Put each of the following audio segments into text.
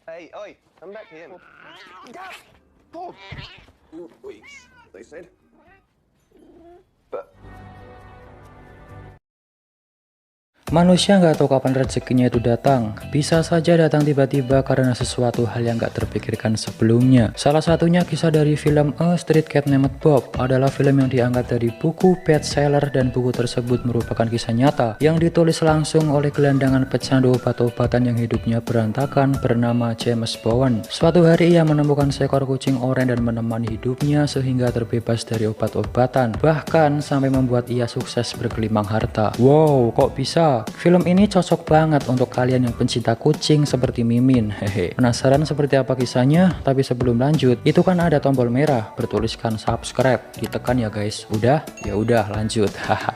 Hey, oi, come back here. Bob! 2 weeks, they said. But Manusia nggak tahu kapan rezekinya itu datang. Bisa saja datang tiba-tiba karena sesuatu hal yang nggak terpikirkan sebelumnya. Salah satunya kisah dari film A Street Cat Named Bob adalah film yang diangkat dari buku bestseller, dan buku tersebut merupakan kisah nyata yang ditulis langsung oleh gelandangan pecandu obat-obatan yang hidupnya berantakan bernama James Bowen. Suatu hari ia menemukan seekor kucing oranye dan menemani hidupnya sehingga terbebas dari obat-obatan, bahkan sampai membuat ia sukses bergelimang harta. Wow, kok bisa? Film ini cocok banget untuk kalian yang pencinta kucing seperti Mimin. Hehe. Penasaran seperti apa kisahnya? Tapi sebelum lanjut, itu kan ada tombol merah bertuliskan subscribe. Ditekan ya guys. Udah? Ya udah, lanjut. Haha.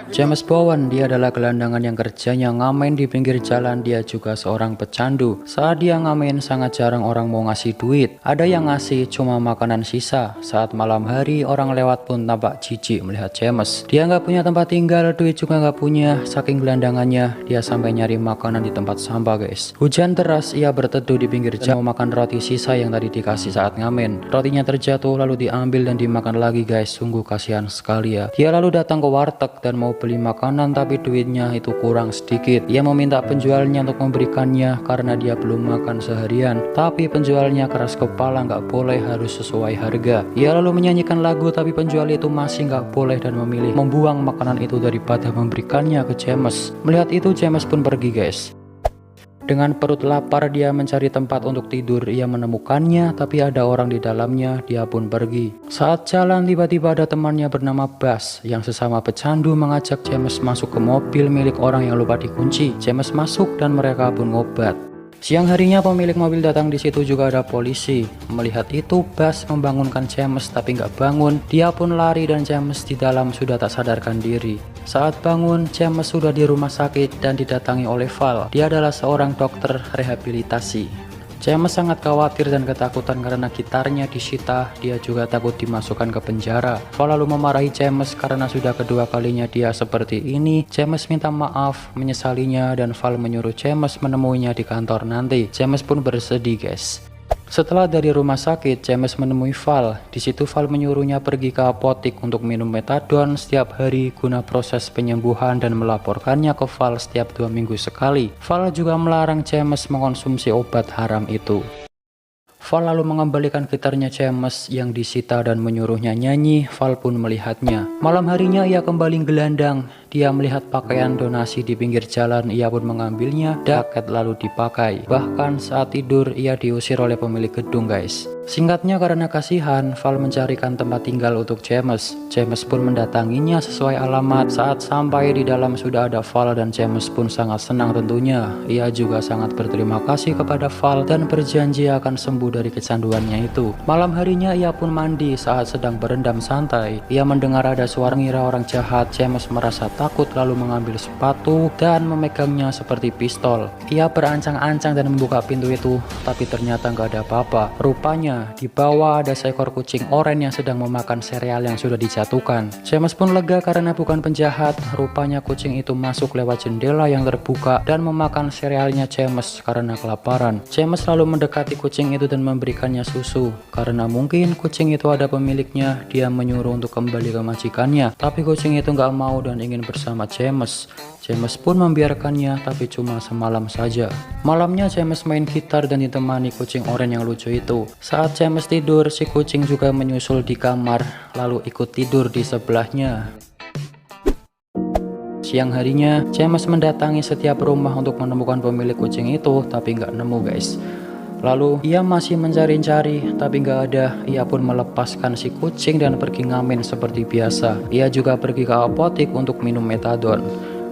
James Bowen, dia adalah gelandangan yang kerjanya ngamen di pinggir jalan. Dia juga seorang pecandu. Saat dia ngamen, sangat jarang orang mau ngasih duit. Ada yang ngasih cuma makanan sisa. Saat malam hari, orang lewat pun tampak jijik melihat James. Dia nggak punya tempat tinggal, duit juga nggak punya. Saking gelandangannya, dia sampai nyari makanan di tempat sampah guys. Hujan deras, ia berteduh di pinggir jalan mau makan roti sisa yang tadi dikasih saat ngamen. Rotinya terjatuh lalu diambil dan dimakan lagi guys. Sungguh kasihan sekali ya. Dia lalu datang ke warteg dan mau beli makanan, tapi duitnya itu kurang sedikit. Ia meminta penjualnya untuk memberikannya karena dia belum makan seharian, tapi penjualnya keras kepala, nggak boleh, harus sesuai harga. Ia lalu menyanyikan lagu, tapi penjual itu masih nggak boleh dan memilih membuang makanan itu daripada memberikannya ke James. Melihat itu James pun pergi guys. Dengan perut lapar, dia mencari tempat untuk tidur. Ia menemukannya, tapi ada orang di dalamnya. Dia pun pergi. Saat jalan, tiba-tiba ada temannya bernama Bas yang sesama pecandu mengajak James masuk ke mobil milik orang yang lupa dikunci. James masuk dan mereka pun ngobat. Siang harinya pemilik mobil datang, di situ juga ada polisi. Melihat itu Bas membangunkan James tapi nggak bangun. Dia pun lari dan James di dalam sudah tak sadarkan diri. Saat bangun James sudah di rumah sakit dan didatangi oleh Val. Dia adalah seorang dokter rehabilitasi. James sangat khawatir dan ketakutan karena gitarnya disita. Dia juga takut dimasukkan ke penjara. Val lalu memarahi James karena sudah kedua kalinya dia seperti ini. James minta maaf, menyesalinya, dan Val menyuruh James menemuinya di kantor nanti. James pun bersedih guys. Setelah dari rumah sakit, James menemui Val. Di situ Val menyuruhnya pergi ke apotik untuk minum metadon setiap hari guna proses penyembuhan dan melaporkannya ke Val setiap 2 minggu sekali. Val juga melarang James mengonsumsi obat haram itu. Val lalu mengembalikan gitarnya James yang disita dan menyuruhnya nyanyi. Val pun melihatnya. Malam harinya ia kembali gelandang. Dia melihat pakaian donasi di pinggir jalan. Ia pun mengambilnya, jaket lalu dipakai. Bahkan saat tidur ia diusir oleh pemilik gedung guys. Singkatnya, karena kasihan, Val mencarikan tempat tinggal untuk James. James pun mendatanginya sesuai alamat. Saat sampai di dalam sudah ada Val dan James pun sangat senang tentunya. Ia juga sangat berterima kasih kepada Val dan berjanji akan sembuh dari kecanduannya itu. Malam harinya ia pun mandi. Saat sedang berendam santai, ia mendengar ada suara ngira orang jahat. James merasa takut lalu mengambil sepatu dan memegangnya seperti pistol. Ia berancang-ancang dan membuka pintu itu, tapi ternyata nggak ada apa-apa. Rupanya di bawah ada seekor kucing oranye yang sedang memakan sereal yang sudah dijatuhkan. James pun lega karena bukan penjahat. Rupanya kucing itu masuk lewat jendela yang terbuka dan memakan serealnya James karena kelaparan. James lalu mendekati kucing itu dan memberikannya susu. Karena mungkin kucing itu ada pemiliknya, dia menyuruh untuk kembali ke majikannya. Tapi kucing itu nggak mau dan ingin bersama James. James pun membiarkannya, tapi cuma semalam saja. Malamnya James main gitar dan ditemani kucing oranye yang lucu itu. Saat James tidur, si kucing juga menyusul di kamar, lalu ikut tidur di sebelahnya. Siang harinya, James mendatangi setiap rumah untuk menemukan pemilik kucing itu, tapi nggak nemu guys. Lalu ia masih mencari-cari, tapi nggak ada. Ia pun melepaskan si kucing dan pergi ngamen seperti biasa. Ia juga pergi ke apotik untuk minum metadon.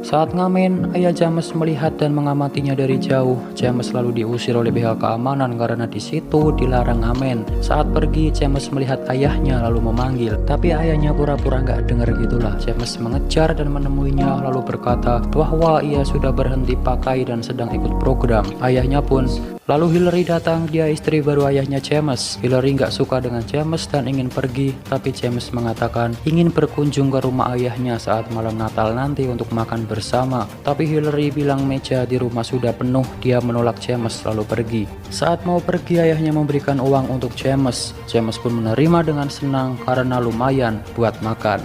Saat ngamen, ayah James melihat dan mengamatinya dari jauh. James lalu diusir oleh pihak keamanan karena di situ dilarang ngamen. Saat pergi, James melihat ayahnya lalu memanggil, tapi ayahnya pura-pura nggak dengar gitulah. James mengejar dan menemuinya lalu berkata bahwa ia sudah berhenti pakai dan sedang ikut program. Ayahnya pun Lalu Hillary datang, dia istri baru ayahnya James. Hillary nggak suka dengan James dan ingin pergi, tapi James mengatakan ingin berkunjung ke rumah ayahnya saat malam Natal nanti untuk makan bersama. Tapi Hillary bilang meja di rumah sudah penuh, dia menolak James lalu pergi. Saat mau pergi, ayahnya memberikan uang untuk James. James pun menerima dengan senang karena lumayan buat makan.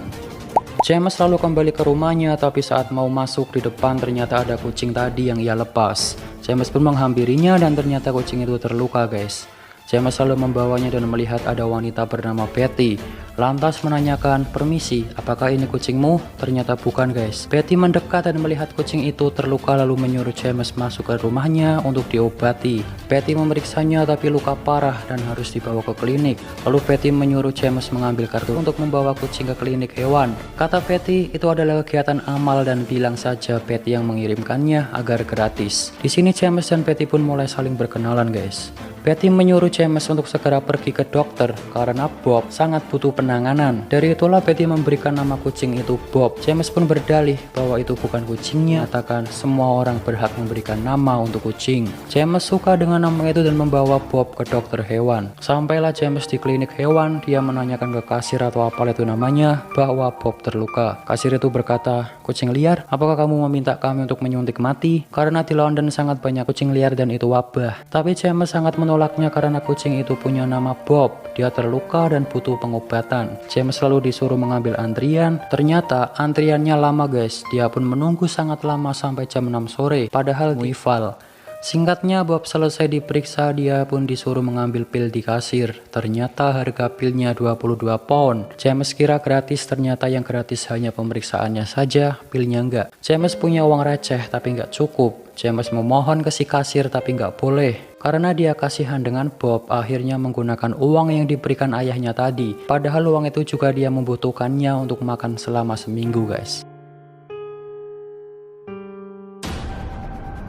James lalu kembali ke rumahnya, tapi saat mau masuk di depan ternyata ada kucing tadi yang ia lepas. James pun menghampirinya dan ternyata kucing itu terluka guys. James lalu membawanya dan melihat ada wanita bernama Betty. Lantas menanyakan, permisi, apakah ini kucingmu? Ternyata bukan guys. Betty mendekat dan melihat kucing itu terluka lalu menyuruh James masuk ke rumahnya untuk diobati. Betty memeriksanya tapi luka parah dan harus dibawa ke klinik. Lalu Betty menyuruh James mengambil kartu untuk membawa kucing ke klinik hewan. Kata Betty, itu adalah kegiatan amal dan bilang saja Betty yang mengirimkannya agar gratis. Di sini James dan Betty pun mulai saling berkenalan guys. Betty menyuruh James untuk segera pergi ke dokter karena Bob sangat butuh penanganan. Dari itulah Betty memberikan nama kucing itu Bob. James pun berdalih bahwa itu bukan kucingnya, katakan semua orang berhak memberikan nama untuk kucing. James suka dengan nama itu dan membawa Bob ke dokter hewan. Sampailah James di klinik hewan, dia menanyakan ke kasir atau apa itu namanya bahwa Bob terluka. Kasir itu berkata, kucing liar, apakah kamu meminta kami untuk menyuntik mati? Karena di London sangat banyak kucing liar dan itu wabah. Tapi James sangat menolaknya karena kucing itu punya nama Bob. Dia terluka dan butuh pengobatan. James selalu disuruh mengambil antrian. Ternyata antriannya lama guys. Dia pun menunggu sangat lama sampai jam 6 sore. Padahal rival. Singkatnya Bob selesai diperiksa, dia pun disuruh mengambil pil di kasir. Ternyata harga pilnya 22 pound. James kira gratis, ternyata yang gratis hanya pemeriksaannya saja, pilnya enggak. James punya uang receh tapi enggak cukup. James memohon ke si kasir tapi enggak boleh. Karena dia kasihan dengan Bob, akhirnya menggunakan uang yang diberikan ayahnya tadi. Padahal uang itu juga dia membutuhkannya untuk makan selama seminggu guys.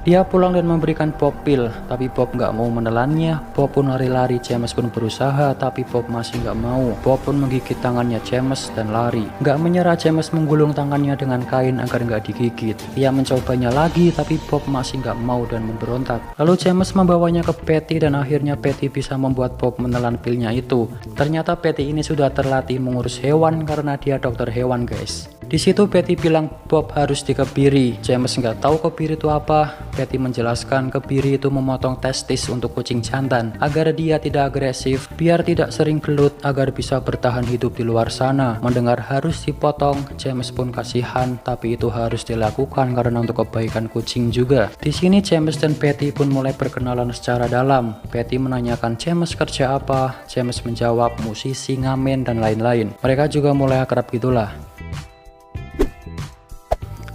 Dia pulang dan memberikan Bob pil, tapi Bob nggak mau menelannya. Bob pun lari-lari, James pun berusaha, tapi Bob masih nggak mau. Bob pun menggigit tangannya James dan lari. Nggak menyerah, James menggulung tangannya dengan kain agar nggak digigit. Ia mencobanya lagi, tapi Bob masih nggak mau dan memberontak. Lalu James membawanya ke Betty dan akhirnya Betty bisa membuat Bob menelan pilnya itu. Ternyata Betty ini sudah terlatih mengurus hewan karena dia dokter hewan guys. Di situ Betty bilang Bob harus dikebiri. James nggak tahu kebiri itu apa. Betty menjelaskan kebiri itu memotong testis untuk kucing jantan agar dia tidak agresif, biar tidak sering gelut, agar bisa bertahan hidup di luar sana. Mendengar harus dipotong, James pun kasihan, tapi itu harus dilakukan karena untuk kebaikan kucing juga. Di sini James dan Betty pun mulai berkenalan secara dalam. Betty menanyakan James kerja apa, James menjawab musisi, ngamen, dan lain-lain. Mereka juga mulai akrab gitulah.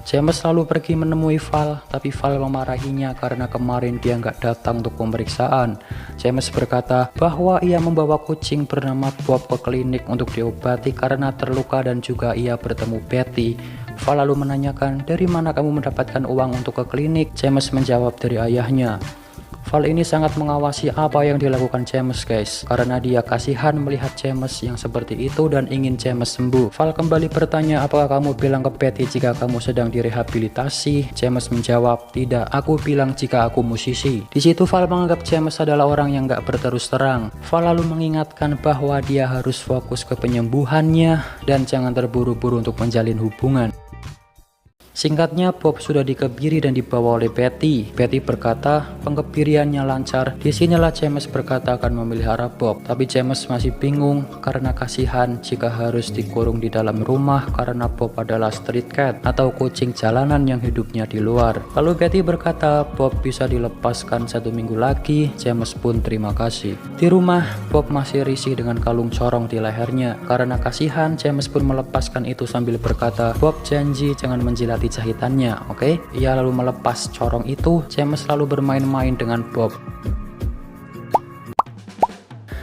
James lalu pergi menemui Val, tapi Val memarahinya karena kemarin dia nggak datang untuk pemeriksaan. James berkata bahwa ia membawa kucing bernama Bob ke klinik untuk diobati karena terluka dan juga ia bertemu Betty. Val lalu menanyakan, dari mana kamu mendapatkan uang untuk ke klinik? James menjawab dari ayahnya. Val ini sangat mengawasi apa yang dilakukan James guys, karena dia kasihan melihat James yang seperti itu dan ingin James sembuh. Val kembali bertanya, apakah kamu bilang ke Betty jika kamu sedang direhabilitasi? James menjawab, tidak, aku bilang jika aku musisi. Di situ Val menganggap James adalah orang yang gak berterus terang. Val lalu mengingatkan bahwa dia harus fokus ke penyembuhannya dan jangan terburu-buru untuk menjalin hubungan. Singkatnya, Bob sudah dikebiri dan dibawa oleh Betty. Betty berkata pengkebiriannya lancar. Disinilah James berkata akan memelihara Bob, tapi James masih bingung karena kasihan jika harus dikurung di dalam rumah karena Bob adalah street cat atau kucing jalanan yang hidupnya di luar. Lalu Betty berkata Bob bisa dilepaskan 1 minggu lagi. James pun terima kasih. Di rumah, Bob masih risih dengan kalung corong di lehernya. Karena kasihan, James pun melepaskan itu sambil berkata, Bob janji jangan menjilati jahitannya, oke? Ia lalu melepas corong itu. James lalu bermain-main dengan Bob.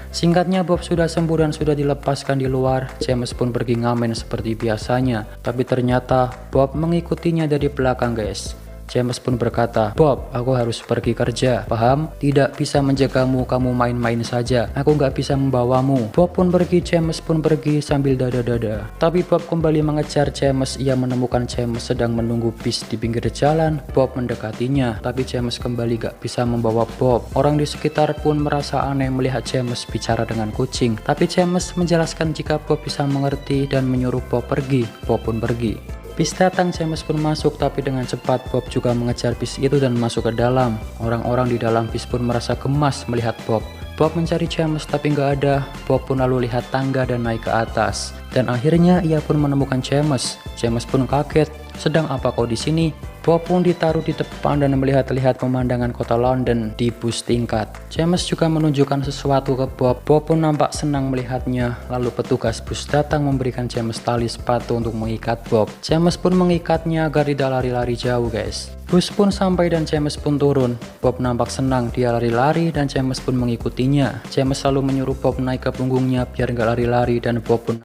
Singkatnya, Bob sudah sembuh dan sudah dilepaskan di luar. James pun pergi ngamen seperti biasanya, tapi ternyata Bob mengikutinya dari belakang guys. James pun berkata, "Bob, aku harus pergi kerja. Paham? Tidak bisa menjagamu, kamu main-main saja. Aku nggak bisa membawamu." Bob pun pergi, James pun pergi sambil dada-dada. Tapi Bob kembali mengejar James. Ia menemukan James sedang menunggu bis di pinggir jalan. Bob mendekatinya, tapi James kembali gak bisa membawa Bob. Orang di sekitar pun merasa aneh melihat James bicara dengan kucing. Tapi James menjelaskan jika Bob bisa mengerti dan menyuruh Bob pergi. Bob pun pergi. Bis datang, James pun masuk, tapi dengan cepat Bob juga mengejar bis itu dan masuk ke dalam. Orang-orang di dalam bis pun merasa gemas melihat Bob. Bob mencari James tapi nggak ada. Bob pun lalu lihat tangga dan naik ke atas. Dan akhirnya ia pun menemukan James. James pun kaget. "Sedang apa kau di sini?" Bob pun ditaruh di depan dan melihat-lihat pemandangan kota London di bus tingkat. James juga menunjukkan sesuatu ke Bob. Bob pun nampak senang melihatnya. Lalu petugas bus datang memberikan James tali sepatu untuk mengikat Bob. James pun mengikatnya agar tidak lari-lari jauh, guys. Bus pun sampai dan James pun turun. Bob nampak senang, dia lari-lari dan James pun mengikutinya. James selalu menyuruh Bob naik ke punggungnya biar nggak lari-lari dan Bob pun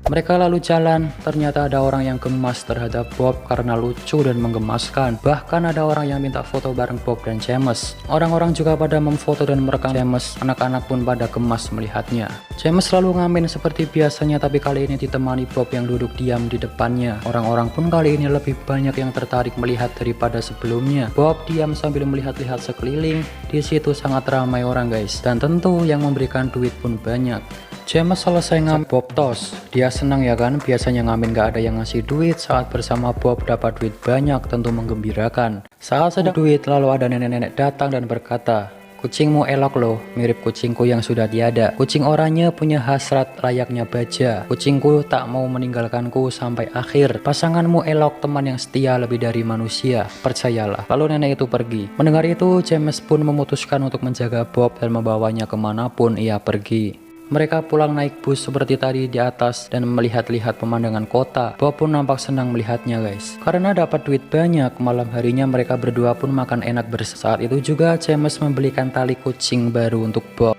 mereka lalu jalan. Ternyata ada orang yang gemas terhadap Bob karena lucu dan menggemaskan. Bahkan ada orang yang minta foto bareng Bob dan James. Orang-orang juga pada memfoto dan merekam James. Anak-anak pun pada gemas melihatnya. James selalu ngamen seperti biasanya, tapi kali ini ditemani Bob yang duduk diam di depannya. Orang-orang pun kali ini lebih banyak yang tertarik melihat daripada sebelumnya. Bob diam sambil melihat-lihat sekeliling. Di situ sangat ramai orang, guys. Dan tentu yang memberikan duit pun banyak. James selesai ngamen Bob tos. Dia senang ya kan, biasanya ngamen gak ada yang ngasih duit. Saat bersama Bob dapat duit banyak, tentu menggembirakan. Saat sedang duit, lalu ada nenek-nenek datang dan berkata, "Kucingmu elok loh, mirip kucingku yang sudah tiada. Kucing oranye punya hasrat layaknya baja. Kucingku tak mau meninggalkanku sampai akhir. Pasanganmu elok, teman yang setia lebih dari manusia. Percayalah." Lalu nenek itu pergi. Mendengar itu, James pun memutuskan untuk menjaga Bob dan membawanya kemanapun ia pergi. Mereka pulang naik bus seperti tadi di atas dan melihat-lihat pemandangan kota. Bob pun nampak senang melihatnya, guys. Karena dapat duit banyak, malam harinya mereka berdua pun makan enak bersama. Saat itu juga James membelikan tali kucing baru untuk Bob.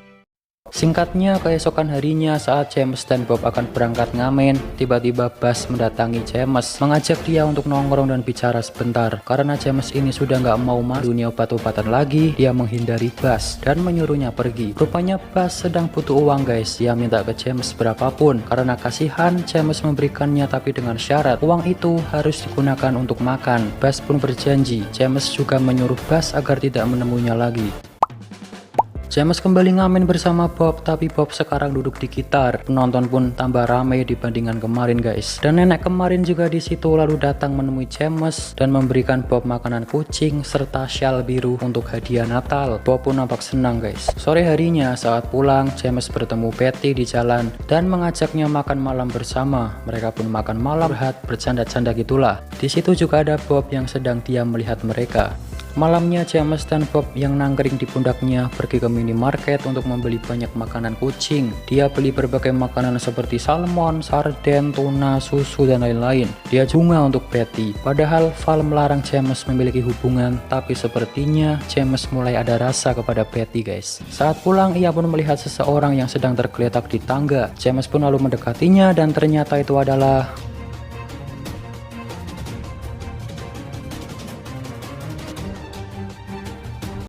Singkatnya, keesokan harinya saat James dan Bob akan berangkat ngamen, tiba-tiba Bas mendatangi James, mengajak dia untuk nongkrong dan bicara sebentar. Karena James ini sudah nggak mau masuk dunia obat-obatan lagi, dia menghindari Bas dan menyuruhnya pergi. Rupanya Bas sedang butuh uang, guys. Dia minta ke James berapapun. Karena kasihan, James memberikannya tapi dengan syarat uang itu harus digunakan untuk makan. Bas pun berjanji. James juga menyuruh Bas agar tidak menemuinya lagi. James kembali ngamen bersama Bob, tapi Bob sekarang duduk di gitar. Penonton pun tambah ramai dibandingkan kemarin, guys. Dan nenek kemarin juga di situ lalu datang menemui James dan memberikan Bob makanan kucing serta syal biru untuk hadiah Natal. Bob pun nampak senang, guys. Sore harinya saat pulang, James bertemu Betty di jalan dan mengajaknya makan malam bersama. Mereka pun makan malam, bercanda-canda gitulah. Di situ juga ada Bob yang sedang diam melihat mereka. Malamnya James dan Bob yang nangkring di pundaknya pergi ke minimarket untuk membeli banyak makanan kucing. Dia beli berbagai makanan seperti salmon, sarden, tuna, susu, dan lain-lain. Dia bunga untuk Betty. Padahal Val melarang James memiliki hubungan, tapi sepertinya James mulai ada rasa kepada Betty, guys. Saat pulang, ia pun melihat seseorang yang sedang tergeletak di tangga. James pun lalu mendekatinya dan ternyata itu adalah